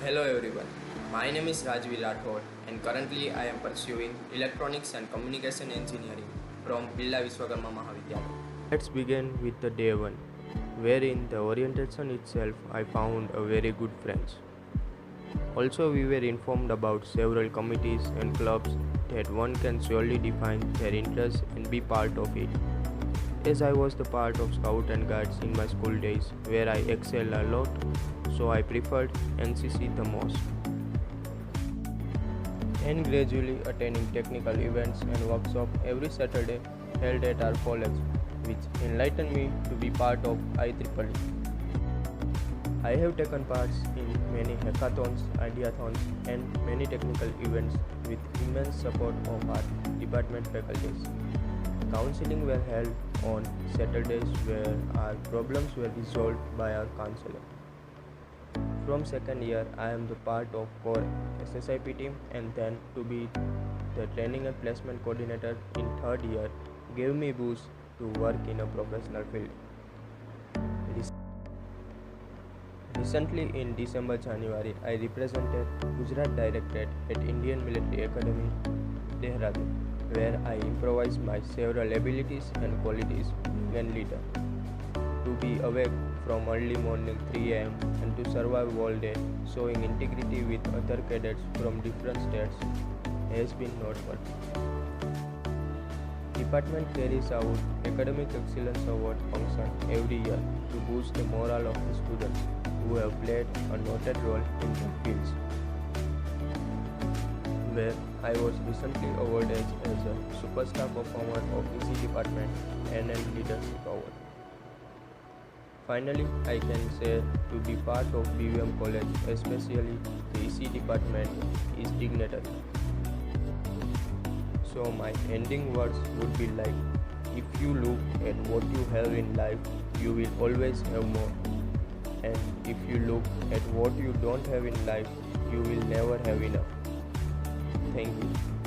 Hello everyone, my name is Rajvi Rathod and currently I am pursuing Electronics and Communication Engineering from Pilla Vishwakarma Mahavidyalaya. Let's begin with the day one, where in the orientation itself I found a very good friends. Also we were informed about several committees and clubs that one can surely define their interests and be part of it. As I was the part of Scout and Guides in my school days where I excel a lot, so I preferred NCC the most. And gradually attending technical events and workshops every Saturday held at our college, which enlightened me to be part of IEEE. I have taken parts in many hackathons, ideathons, and many technical events with immense support of our department faculties. Counseling were held on Saturdays where our problems were resolved by our counselor. From second year, I am the part of core SSIP team, and then to be the training and placement coordinator in third year gave me boost to work in a professional field. Recently in December-January, I represented Gujarat Directorate at Indian Military Academy, Dehradun, where I improvised my several abilities and qualities being a leader. To be awake from early morning 3 am and to survive all day, showing integrity with other cadets from different states has been noteworthy. Department carries out Academic Excellence Award function every year to boost the morale of the students who have played a noted role in their fields, where I was recently awarded as a Superstar Performer of EC Department and a Leadership Award. Finally, I can say to be part of BVM College, especially the EC department, is dignitary. So my ending words would be like, if you look at what you have in life, you will always have more. And if you look at what you don't have in life, you will never have enough. Thank you.